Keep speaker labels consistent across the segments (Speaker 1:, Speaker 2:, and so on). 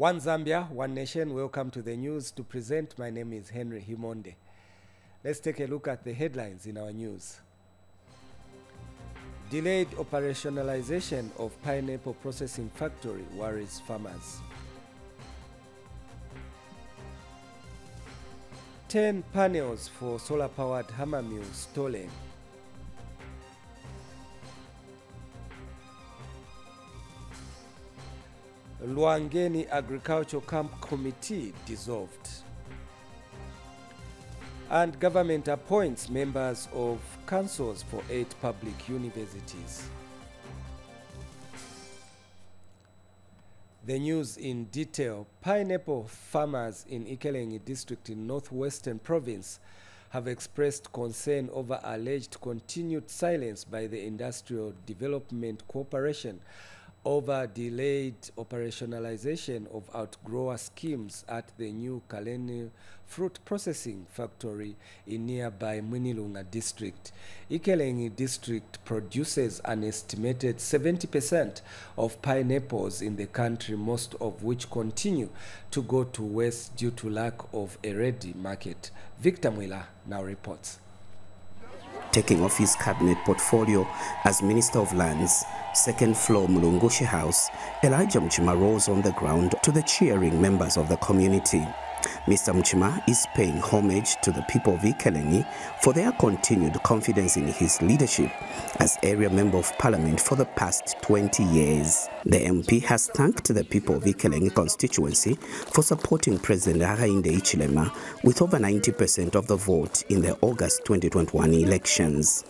Speaker 1: One Zambia, one nation. Welcome to the news. To present, my name is Henry Himonde. Let's take a look at the headlines in our news. Delayed operationalization of pineapple processing factory worries farmers. 10 panels for solar-powered hammer mill stolen. Luangeni Agricultural Camp Committee dissolved. And government appoints members of councils for 8 public universities. The news in detail. Pineapple farmers in Ikelengi district in northwestern province have expressed concern over alleged continued silence by the Industrial Development Corporation over delayed operationalization of outgrower schemes at the new Kaleni fruit processing factory in nearby Mwinilunga district. Ikelengi district produces an estimated 70% of pineapples in the country, most of which continue to go to waste due to lack of a ready market. Victor Mwila now reports.
Speaker 2: Taking off his cabinet portfolio as Minister of Lands, second floor Mulungushi House, Elijah Mchima rose on the ground to the cheering members of the community. Mr. Mchima is paying homage to the people of Ikelengi for their continued confidence in his leadership as area member of parliament for the past 20 years. The MP has thanked the people of Ikelengi constituency for supporting President Hakainde Hichilema with over 90% of the vote in the August 2021 elections.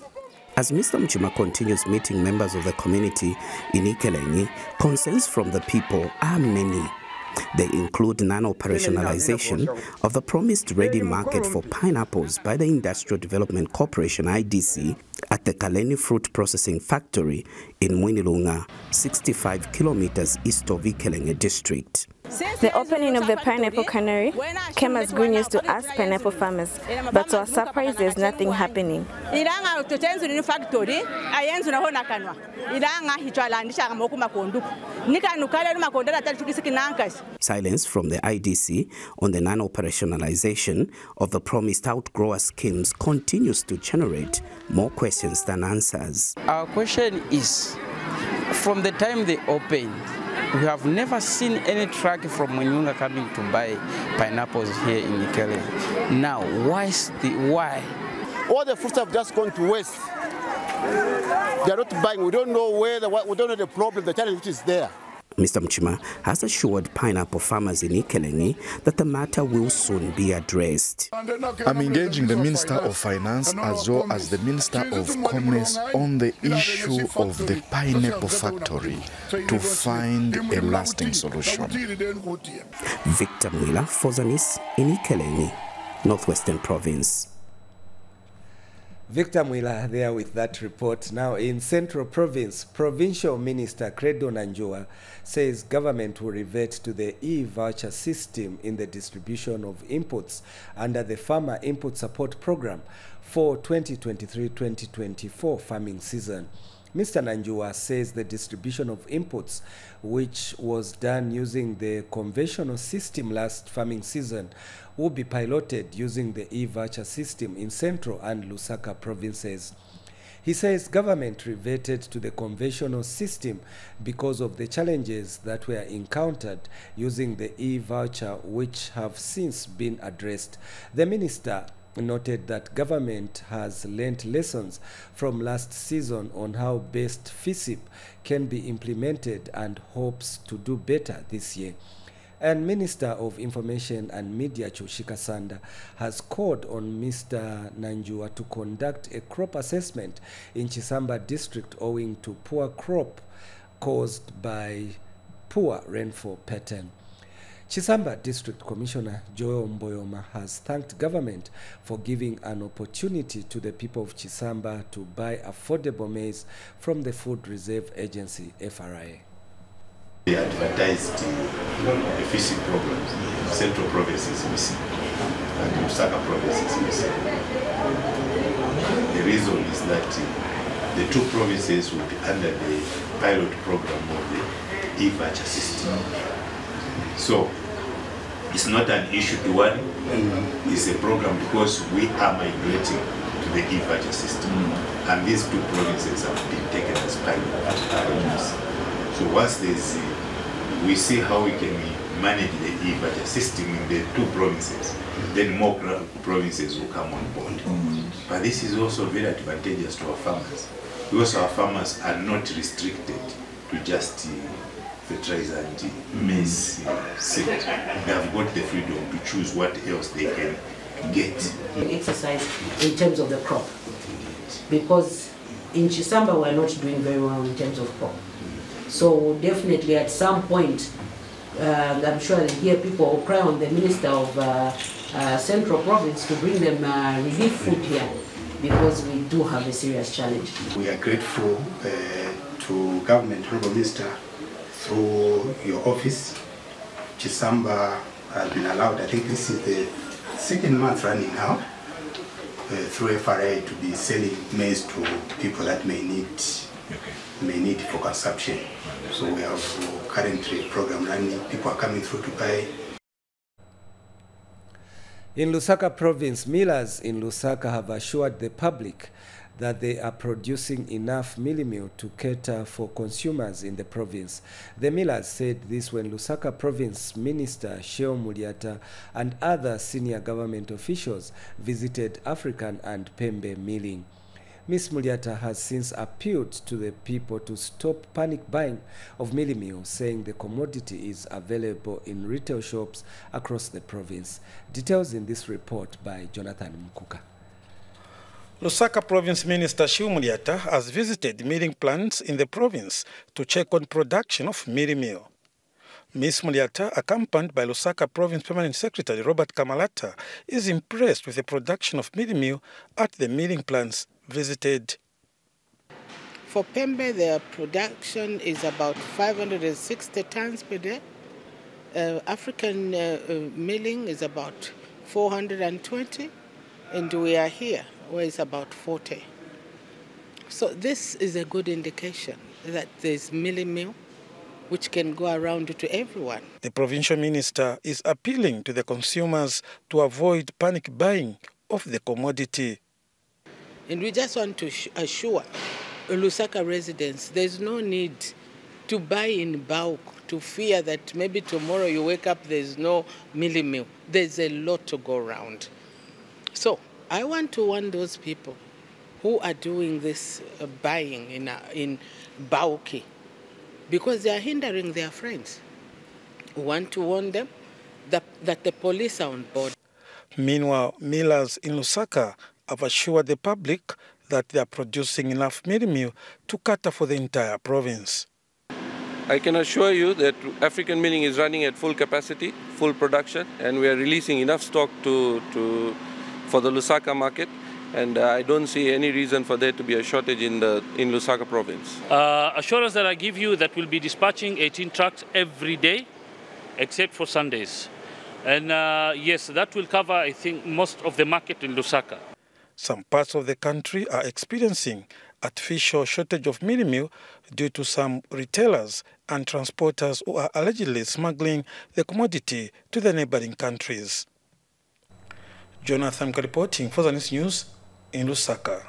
Speaker 2: As Mr. Mchima continues meeting members of the community in Ikelengi, concerns from the people are many. They include non-operationalization of the promised ready market for pineapples by the Industrial Development Corporation (IDC) at the Kaleni Fruit Processing Factory in Mwinilunga, 65 kilometers east of Ikelengi district.
Speaker 3: The opening of the pineapple cannery came as good news to us pineapple farmers, but to our surprise, there's nothing happening.
Speaker 2: Silence from the IDC on the non-operationalization of the promised outgrower schemes continues to generate more questions than answers.
Speaker 4: Our question is, from the time they opened, we have never seen any truck from Mwinilunga coming to buy pineapples here in Ikele. Now, why?
Speaker 5: All the fruits have just gone to waste. They are not buying. We don't know we don't know the problem, the challenge which is there.
Speaker 2: Mr. Mchima has assured pineapple farmers in Ikelengi that the matter will soon be addressed.
Speaker 6: I'm engaging the Minister of Finance as well as the Minister of Commerce on the issue of the pineapple factory to find a lasting solution.
Speaker 2: Victor Mwila for Zanis in Ikelengi, Northwestern Province.
Speaker 1: Victor Mwila there with that report. Now in Central Province, Provincial Minister Credo Nanjua says government will revert to the e-voucher system in the distribution of inputs under the Farmer Input Support Program for 2023-2024 farming season. Mr. Nanjua says the distribution of inputs, which was done using the conventional system last farming season, will be piloted using the e-voucher system in Central and Lusaka provinces. He says government reverted to the conventional system because of the challenges that were encountered using the e-voucher, which have since been addressed. The minister noted that government has learnt lessons from last season on how best FISIP can be implemented and hopes to do better this year. And Minister of Information and Media Chushika Sanda has called on Mr. Nanjua to conduct a crop assessment in Chisamba district owing to poor crop caused by poor rainfall pattern. Chisamba District Commissioner Joel Mboyoma has thanked government for giving an opportunity to the people of Chisamba to buy affordable maize from the Food Reserve Agency, FRA.
Speaker 7: They advertised the fishing programs. Central Province is missing, and Lusaka Province is missing. The reason is that the two provinces will be under the pilot program of the e-voucher system. So it's not an issue to worry. It's a program because we are migrating to the e-voucher system. And these two provinces have been taken as pilots. So once we see how we can manage the e-voucher system in the two provinces, then more provinces will come on board. But this is also very advantageous to our farmers, because our farmers are not restricted to just fertilizer and maize seed. They have got the freedom to choose what else they can get.
Speaker 8: Exercise in terms of the crop, because in Chisamba we're not doing very well in terms of crop. So definitely at some point, I'm sure here people will cry on the Minister of Central Province to bring them relief food here, because we do have a serious challenge.
Speaker 9: We are grateful to Government, Honorable Minister, through your office. Chisamba has been allowed, I think this is the second month running now, through FRA to be selling maize to people that may need for consumption. So we have currently a program running, people are coming through to buy.
Speaker 1: In Lusaka province, millers in Lusaka have assured the public that they are producing enough mealie meal to cater for consumers in the province. The millers said this when Lusaka Province Minister Sheo Muliata and other senior government officials visited African and Pembe milling. Ms. Muliata has since appealed to the people to stop panic buying of mealie meal, saying the commodity is available in retail shops across the province. Details in this report by Jonathan Mkuka.
Speaker 10: Lusaka Province Minister Sheo Muliata has visited milling plants in the province to check on production of mealie meal. Ms. Muliata, accompanied by Lusaka Province Permanent Secretary Robert Kamalata, is impressed with the production of mealie meal at the milling plants visited.
Speaker 11: For Pembe, the production is about 560 tons per day. African milling is about 420, and we are here where it's about 40. So this is a good indication that there's milling meal which can go around to everyone.
Speaker 10: The provincial minister is appealing to the consumers to avoid panic buying of the commodity.
Speaker 11: And we just want to assure Lusaka residents there's no need to buy in bulk, to fear that maybe tomorrow you wake up there's no mealie meal. There's a lot to go around. So I want to warn those people who are doing this buying in bulky, because they are hindering their friends. We want to warn them that the police are on board.
Speaker 10: Meanwhile, millers in Lusaka have assured the public that they are producing enough mealie meal to cater for the entire province.
Speaker 12: I can assure you that African milling is running at full capacity, full production, and we are releasing enough stock for the Lusaka market, and I don't see any reason for there to be a shortage in Lusaka province.
Speaker 13: Assurance that I give you that we'll be dispatching 18 trucks every day, except for Sundays. And yes, that will cover, I think, most of the market in Lusaka.
Speaker 10: Some parts of the country are experiencing artificial shortage of mealie meal due to some retailers and transporters who are allegedly smuggling the commodity to the neighboring countries. Jonathan reporting for Zanis News in Lusaka.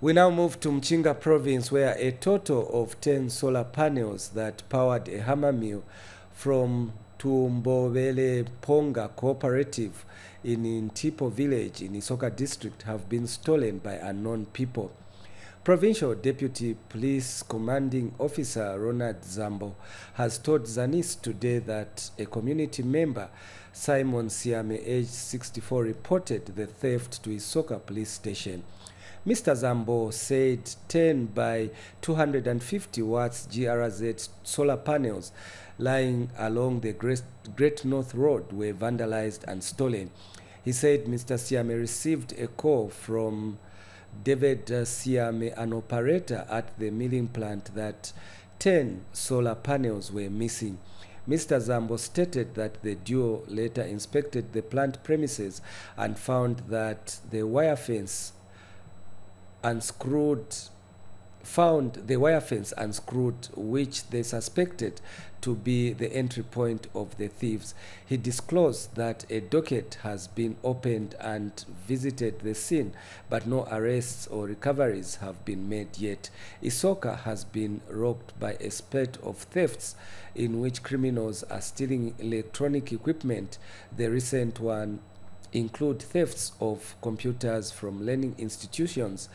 Speaker 1: We now move to Mchinga province, where a total of 10 solar panels that powered a hammer mill from Tumbovele Ponga Cooperative in Ntipo village in Isoka district have been stolen by unknown people. Provincial Deputy Police Commanding Officer Ronald Zambo has told Zanis today that a community member, Simon Siame, aged 64, reported the theft to Isoka police station. Mr. Zambo said 10 by 250 watts GRZ solar panels lying along the Great North Road were vandalized and stolen. He said Mr. Siame received a call from David Siame, an operator at the milling plant, that 10 solar panels were missing. Mr. Zambo stated that the duo later inspected the plant premises and found that the wire fence unscrewed found the wire fence unscrewed, which they suspected to be the entry point of the thieves. He disclosed that a docket has been opened and visited the scene, but no arrests or recoveries have been made yet. Isoka has been rocked by a spate of thefts in which criminals are stealing electronic equipment. The recent one include thefts of computers from learning institutions,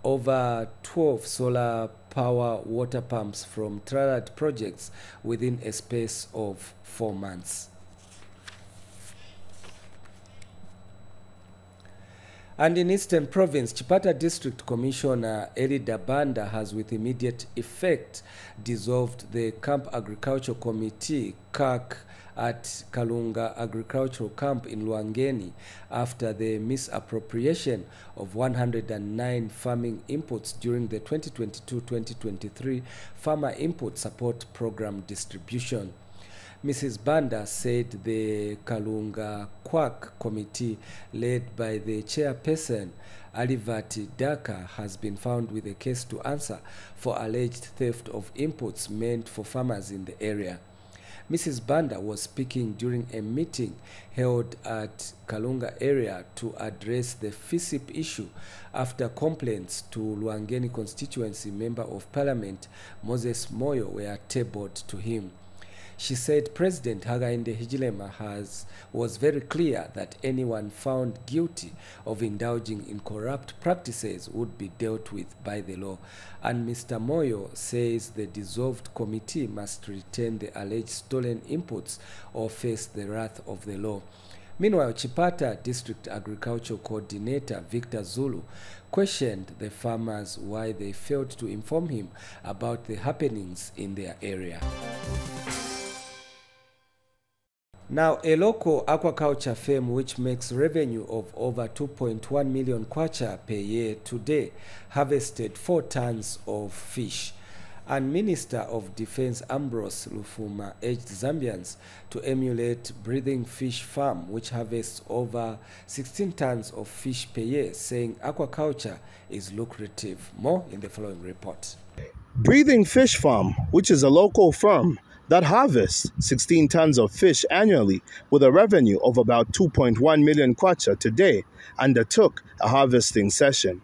Speaker 1: over 12 solar power water pumps from triad projects within a space of 4 months. And in Eastern Province, Chipata District Commissioner Eli Dabanda has with immediate effect dissolved the Camp Agricultural Committee, CAC, at Kalunga Agricultural Camp in Luangeni after the misappropriation of 109 farming inputs during the 2022-2023 Farmer Input Support Program distribution. Mrs. Banda said the Kalunga Quack Committee, led by the chairperson, Alivati Daka, has been found with a case to answer for alleged theft of inputs meant for farmers in the area. Mrs. Banda was speaking during a meeting held at Kalunga area to address the FISIP issue after complaints to Luangeni constituency Member of Parliament Moses Moyo were tabled to him. She said President Hakainde Hichilema was very clear that anyone found guilty of indulging in corrupt practices would be dealt with by the law. And Mr. Moyo says the dissolved committee must return the alleged stolen inputs or face the wrath of the law. Meanwhile, Chipata District Agricultural Coordinator Victor Zulu questioned the farmers why they failed to inform him about the happenings in their area. Now, a local aquaculture firm which makes revenue of over 2.1 million kwacha per year today harvested 4 tons of fish. And Minister of Defense Ambrose Lufuma urged Zambians to emulate Breathing Fish Farm, which harvests over 16 tons of fish per year, saying aquaculture is lucrative. More in the following report.
Speaker 14: Breathing Fish Farm, which is a local firm that harvests 16 tons of fish annually with a revenue of about 2.1 million kwacha today, undertook a harvesting session.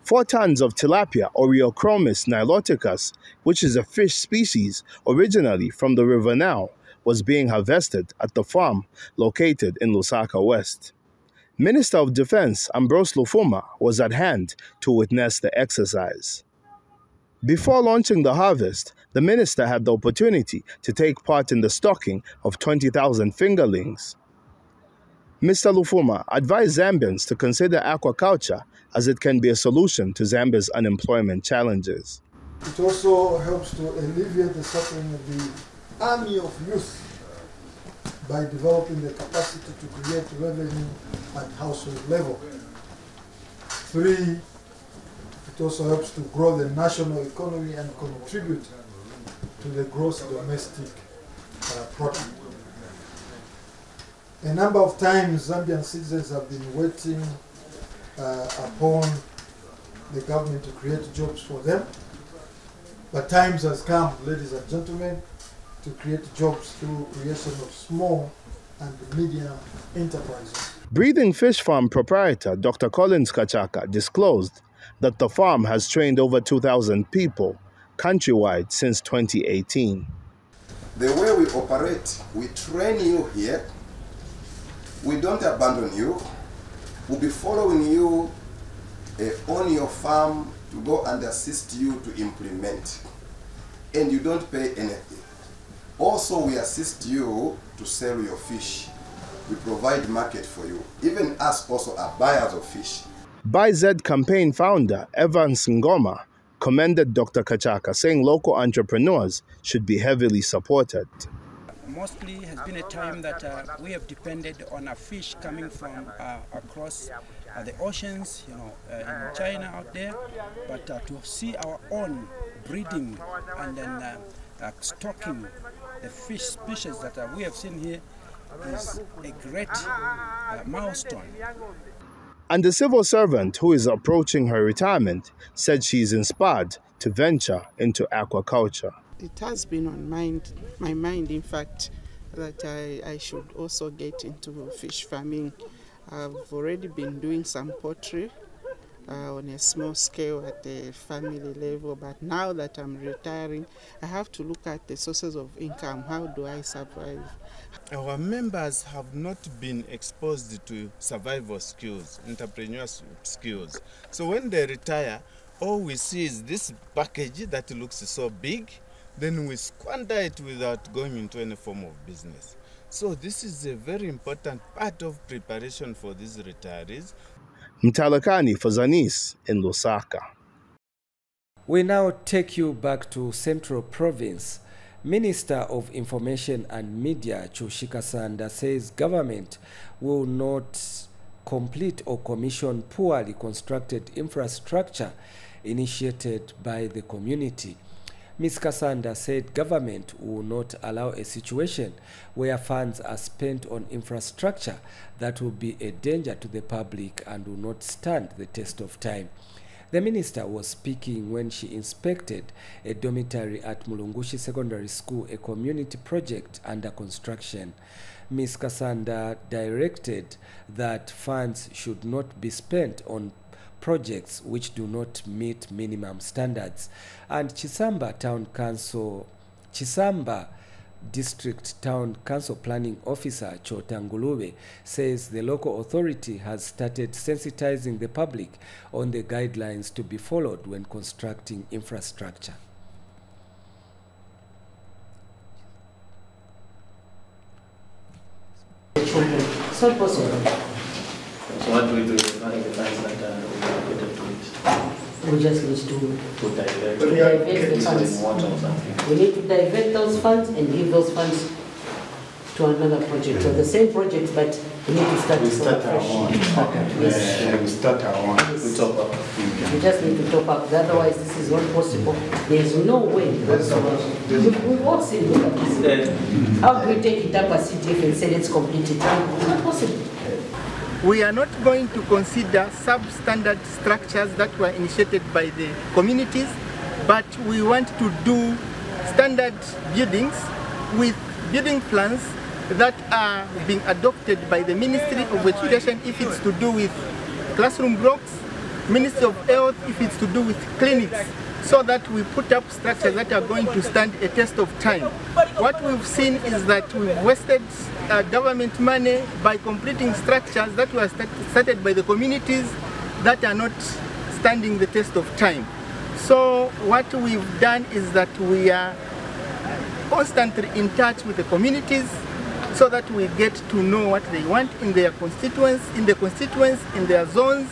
Speaker 14: 4 tons of tilapia, Oreochromis niloticus, which is a fish species originally from the River Nile, was being harvested at the farm located in Lusaka West. Minister of Defense Ambrose Lufuma was at hand to witness the exercise. Before launching the harvest, the minister had the opportunity to take part in the stocking of 20,000 fingerlings. Mr. Lufuma advised Zambians to consider aquaculture as it can be a solution to Zambia's unemployment challenges.
Speaker 15: It also helps to alleviate the suffering of the army of youth by developing the capacity to create revenue at household level. 3, it also helps to grow the national economy and contribute to the gross domestic product. A number of times Zambian citizens have been waiting upon the government to create jobs for them. But times has come, ladies and gentlemen, to create jobs through creation of small and medium enterprises.
Speaker 14: Breathing Fish Farm proprietor Dr. Collins Kachaka disclosed that the farm has trained over 2,000 people countrywide since 2018.
Speaker 16: The way we operate, we train you here. We don't abandon you. We'll be following you on your farm to go and assist you to implement. And you don't pay anything. Also, we assist you to sell your fish. We provide market for you. Even us also are buyers of fish.
Speaker 14: ByZ campaign founder Evans Ngoma commended Dr. Kachaka, saying local entrepreneurs should be heavily supported.
Speaker 17: Mostly has been a time that we have depended on a fish coming from across the oceans, in China out there, but to see our own breeding and then stocking the fish species that we have seen here is a great milestone.
Speaker 14: And the civil servant who is approaching her retirement said she is inspired to venture into aquaculture.
Speaker 18: It has been on my mind, in fact, that I should also get into fish farming. I've already been doing some poultry on a small scale at the family level, but now that I'm retiring, I have to look at the sources of income. How do I survive?
Speaker 19: Our members have not been exposed to survival skills, entrepreneurship skills. So when they retire, all we see is this package that looks so big, then we squander it without going into any form of business. So this is a very important part of preparation for these retirees.
Speaker 14: Mtalakani for Zanis in Lusaka.
Speaker 1: We now take you back to Central Province. Minister of Information and Media Chushika Sanda says government will not complete or commission poorly constructed infrastructure initiated by the community. Ms. Kasanda said government will not allow a situation where funds are spent on infrastructure that will be a danger to the public and will not stand the test of time. The minister was speaking when she inspected a dormitory at Mulungushi Secondary School, a community project under construction. Ms. Kasanda directed that funds should not be spent on projects which do not meet minimum standards. And Chisamba District Town Council Planning Officer Chotangulube says the local authority has started sensitizing the public on the guidelines to be followed when constructing infrastructure.
Speaker 8: It's not possible.
Speaker 20: So what do we do regarding the funds that we allocated to it?
Speaker 8: We just need to divert the funds.
Speaker 20: Water or something.
Speaker 8: We need to divert those funds and give those funds to another project. So the same project, but we need to start.
Speaker 9: We start our own. Okay.
Speaker 8: Yes.
Speaker 9: Yeah, we start our own.
Speaker 8: Yes.
Speaker 20: We top up.
Speaker 8: We just need to top up. Otherwise, this is not possible. There is no way. We've all seen. Look at this. How do we take it up as CTF and say let's complete it? It's not possible.
Speaker 21: We are not going to consider substandard structures that were initiated by the communities, but we want to do standard buildings with building plans that are being adopted by the Ministry of Education if it's to do with classroom blocks, Ministry of Health if it's to do with clinics, so that we put up structures that are going to stand a test of time. What we've seen is that we've wasted government money by completing structures that were started by the communities that are not standing the test of time. So what we've done is that we are constantly in touch with the communities so that we get to know what they want in their constituents, in their zones,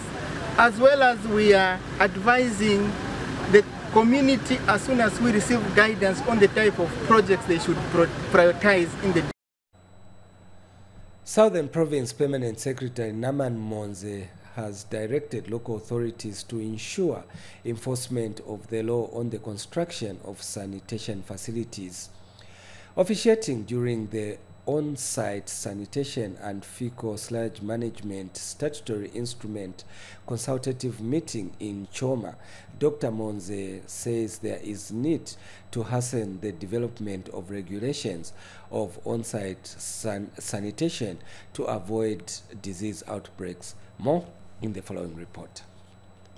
Speaker 21: as well as we are advising the community as soon as we receive guidance on the type of projects they should prioritize in the
Speaker 1: Southern Province Permanent Secretary Naman Monze has directed local authorities to ensure enforcement of the law on the construction of sanitation facilities. Officiating during the on-site sanitation and fecal sludge management statutory instrument consultative meeting in Choma, Dr. Monze says there is need to hasten the development of regulations of on-site sanitation to avoid disease outbreaks. More in the following report.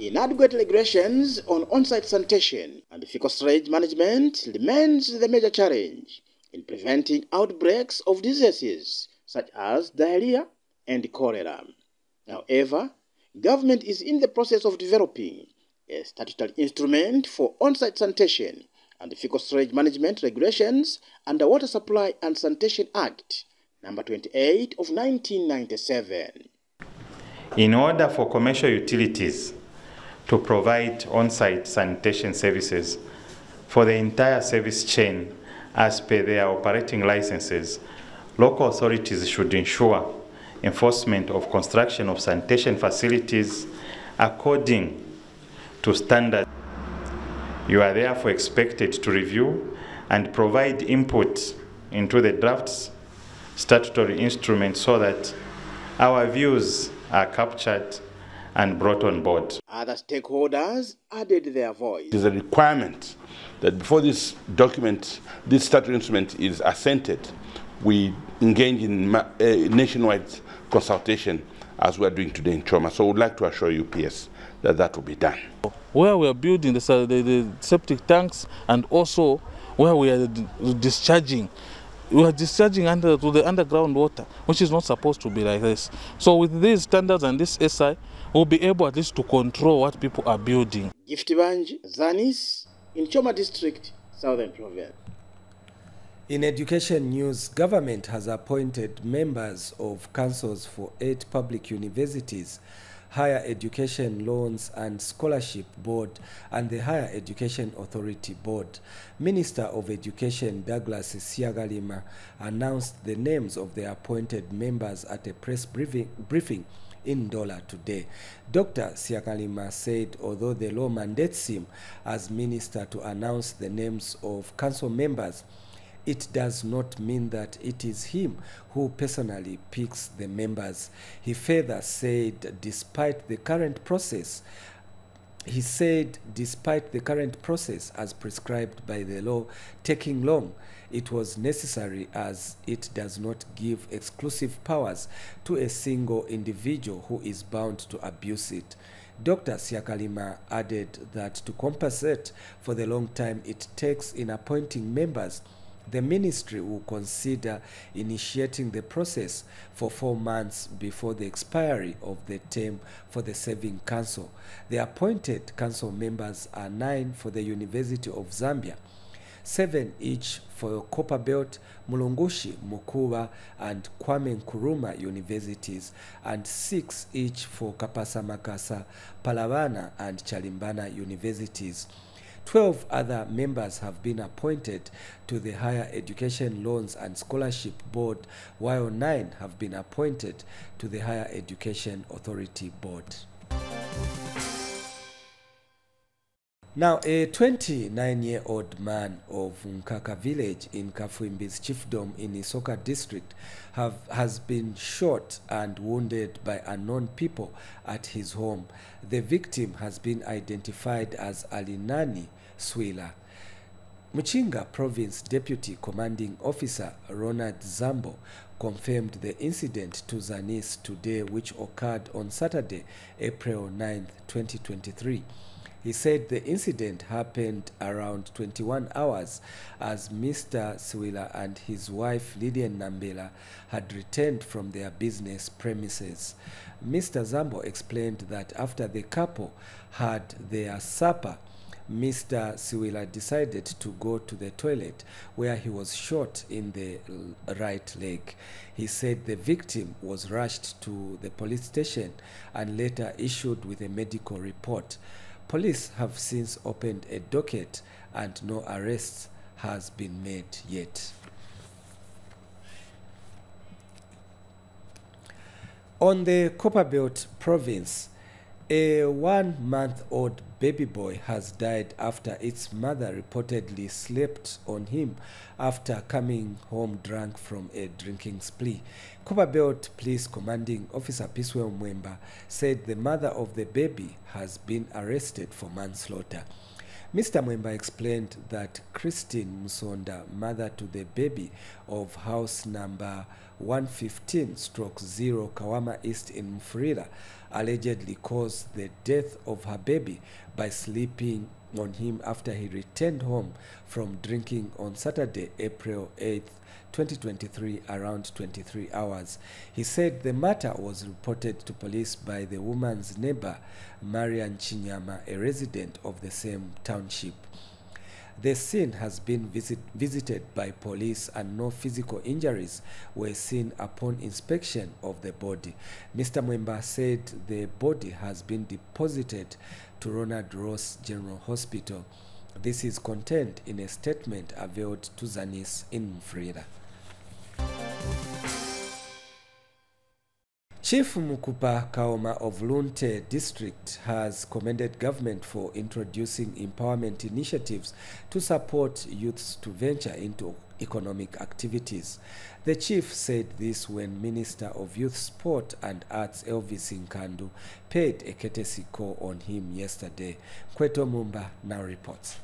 Speaker 22: Inadequate regulations on on-site sanitation and fecal sludge management remains the major challenge in preventing outbreaks of diseases such as diarrhea and cholera. However, government is in the process of developing a statutory instrument for on-site sanitation and fecal sludge management regulations under Water Supply and Sanitation Act number 28 of 1997.
Speaker 23: In order for commercial utilities to provide on-site sanitation services for the entire service chain as per their operating licenses, local authorities should ensure enforcement of construction of sanitation facilities according to standards. You are therefore expected to review and provide input into the draft statutory instrument so that our views are captured and brought on board.
Speaker 22: Other stakeholders added their voice.
Speaker 3: It is a requirement that before this document, this statutory instrument is assented, we engage in nationwide consultation as we are doing today in Choma. So I would like to assure you, PS, that that will be done.
Speaker 4: Where we are building the septic tanks and also where we are discharging. We are discharging to the underground water, which is not supposed to be like this. So with these standards and this SI, we'll be able at least to control what people are building.
Speaker 22: Giftibanj, Zanis, in Choma District, Southern Province.
Speaker 1: In education news, government has appointed members of councils for 8 public universities, Higher Education Loans and Scholarship Board, and the Higher Education Authority Board. Minister of Education Douglas Siagalima announced the names of the appointed members at a press briefing in Ndola today. Dr. Siagalima said although the law mandates him as minister to announce the names of council members, it does not mean that it is him who personally picks the members. He further said despite the current process as prescribed by the law taking long, it was necessary as it does not give exclusive powers to a single individual who is bound to abuse it. Dr. Siagalima added that to compensate for the long time it takes in appointing members, the ministry will consider initiating the process for 4 months before the expiry of the term for the serving council. The appointed council members are 9 for the University of Zambia, 7 each for Copperbelt, Mulungushi, Mukuba, and Kwame Nkrumah universities, and 6 each for Kapasa Makasa, Palavana, and Chalimbana universities. 12 other members have been appointed to the Higher Education Loans and Scholarship Board, while 9 have been appointed to the Higher Education Authority Board. Now, a 29-year-old man of Nkaka village in Kafuimbi's chiefdom in Isoka district has been shot and wounded by unknown people at his home. The victim has been identified as Alinani Swila. Muchinga Province Deputy Commanding Officer Ronald Zambo confirmed the incident to Zanis today, which occurred on Saturday, April 9, 2023. He said the incident happened around 21 hours as Mr. Swila and his wife Lydian Nambela had returned from their business premises. Mr. Zambo explained that after the couple had their supper, Mr. Swila decided to go to the toilet where he was shot in the right leg. He said the victim was rushed to the police station and later issued with a medical report. Police have since opened a docket and no arrests has been made yet. On the Copperbelt province, a 1-month-old baby boy has died after its mother reportedly slept on him after coming home drunk from a drinking spree. Copperbelt Police Commanding Officer Piswell Mwemba said the mother of the baby has been arrested for manslaughter. Mr. Mwemba explained that Christine Musonda, mother to the baby of house number 115/0 Kawama East in Mfurira, allegedly caused the death of her baby by sleeping on him after he returned home from drinking on Saturday, April 8, 2023, around 23 hours. He said the matter was reported to police by the woman's neighbor, Marian Chinyama, a resident of the same township. The scene has been visited by police and no physical injuries were seen upon inspection of the body. Mr. Mwemba said the body has been deposited to Ronald Ross General Hospital. This is contained in a statement availed to Zanis in Mfurira. Chief Mukupa Kaoma of Lunte District has commended government for introducing empowerment initiatives to support youths to venture into economic activities. The chief said this when Minister of Youth, Sport and Arts Elvis Nkandu paid a courtesy call on him yesterday. Kweto Mumba now reports.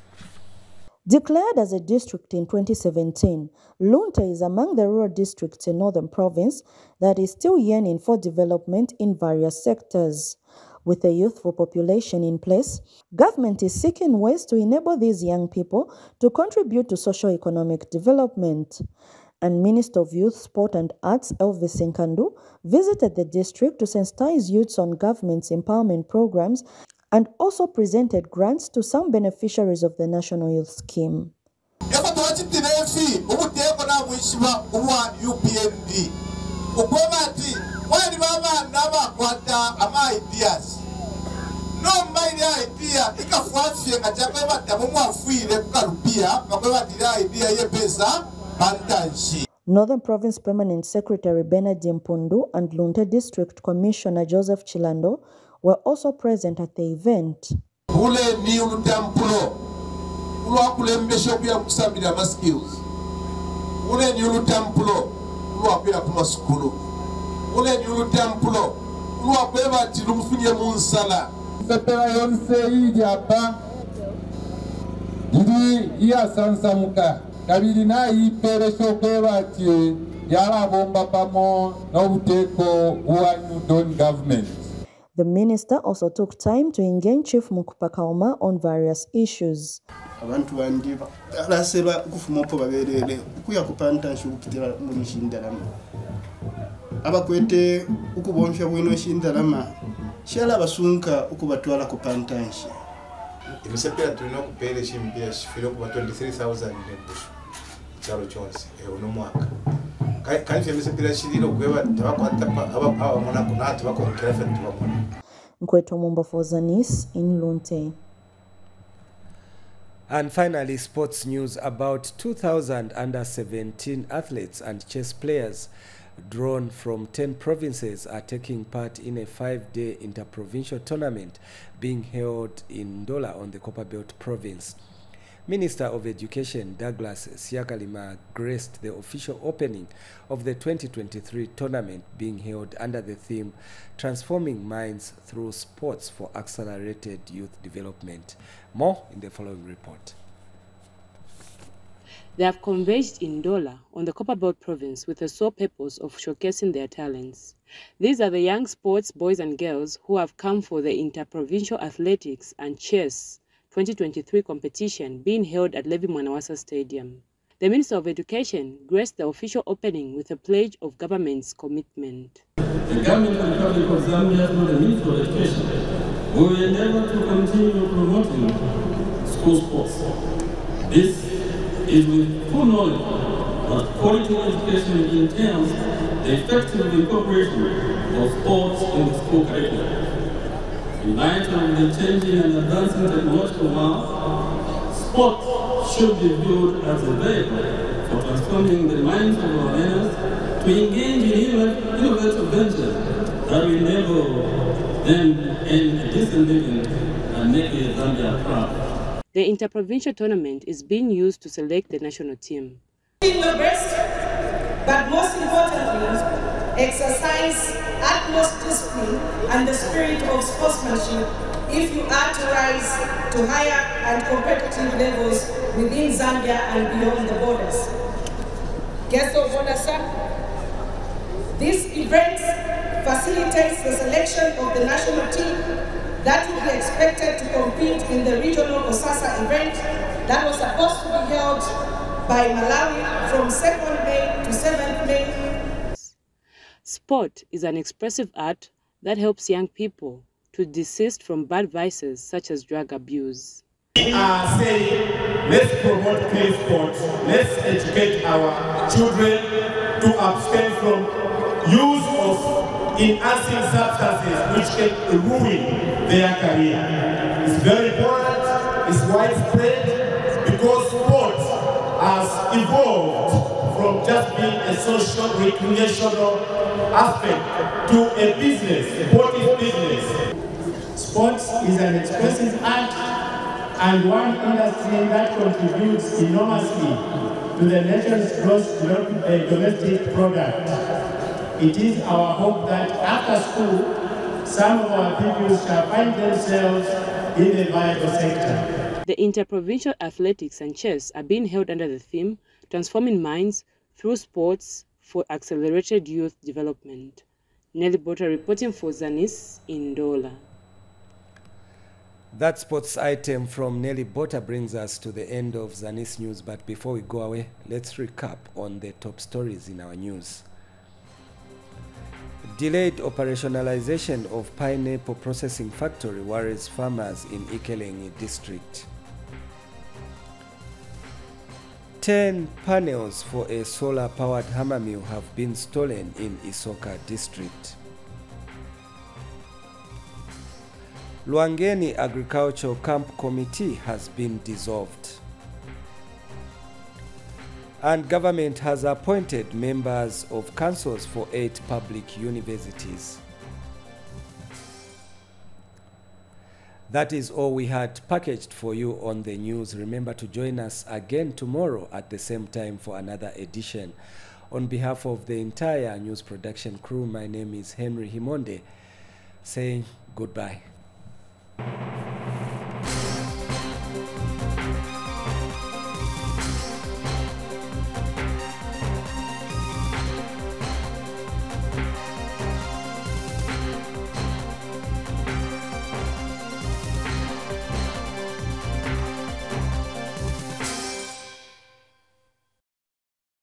Speaker 2: Declared as a district in 2017, Lunte is among the rural districts in Northern Province that is still yearning for development in various sectors. With a youthful population in place, government is seeking ways to enable these young people to contribute to socio-economic development. And Minister of Youth, Sport and Arts Elvis Nkandu visited the district to sensitize youths on government's empowerment programs and also presented grants to some beneficiaries of the National Youth Scheme. Northern Province Permanent Secretary Bernard Mpundu and Lunte District Commissioner Joseph Chilando were also present at the event. The minister also took time to engage Chief Mukupa Kaoma on various issues. Nkweto Mumba for Zanis in Lunte.
Speaker 1: And finally, sports news. About 2,000 under-17 athletes and chess players drawn from 10 provinces are taking part in a 5-day interprovincial tournament being held in Ndola on the Copperbelt province. Minister of Education Douglas Siakalima graced the official opening of the 2023 tournament being held under the theme Transforming Minds Through Sports for Accelerated Youth Development. More in the following report.
Speaker 5: They have converged in Ndola on the Copperbelt province with the sole purpose of showcasing their talents. These are the young sports boys and girls who have come for the Interprovincial Athletics and Chess 2023 competition being held at Levi Mwanawasa Stadium. The Minister of Education graced the official opening with a pledge of government's commitment.
Speaker 6: The government of the Republic of Zambia, through the Minister of Education, will endeavor to continue promoting school sports. This is with full knowledge that quality education entails the effective incorporation of sports in the school curriculum. In light of the changing and advancing technological world, sport should be viewed as a vehicle for transforming the minds of our learners to engage in innovative ventures that will enable them in a decent living and make Zambia proud.
Speaker 5: The interprovincial tournament is being used to select the national team.
Speaker 24: Being the best, but most importantly, exercise utmost discipline and the spirit of sportsmanship if you are to rise to higher and competitive levels within Zambia and beyond the borders. Guests of honor, sir, this event facilitates the selection of the national team that will be expected to compete in the regional Osasa event that was supposed to be held by Malawi from 2nd May to 7th May.
Speaker 5: Sport is an expressive art that helps young people to desist from bad vices such as drug abuse.
Speaker 25: We are saying, let's promote play sports, let's educate our children to abstain from use of enhancing substances which can ruin their career. It's very important, it's widespread, because sport has evolved from just being a social recreational aspect to a business, sportive business. Sports is an expensive act and one industry that contributes enormously to the nation's gross domestic product. It is our hope that after school, some of our pupils shall find themselves in the vital sector.
Speaker 5: The interprovincial athletics and chess are being held under the theme Transforming Minds Through Sports for Accelerated Youth Development. Nelly Bota reporting for Zanis in Ndola.
Speaker 1: That sports item from Nelly Bota brings us to the end of Zanis News, but before we go away, let's recap on the top stories in our news. Delayed operationalization of pineapple processing factory worries farmers in Ikelengi district. 10 panels for a solar-powered hammer mill have been stolen in Isoka district. Luangeni Agricultural Camp Committee has been dissolved. And government has appointed members of councils for 8 public universities. That is all we had packaged for you on the news. Remember to join us again tomorrow at the same time for another edition. On behalf of the entire news production crew, my name is Henry Himonde, saying goodbye.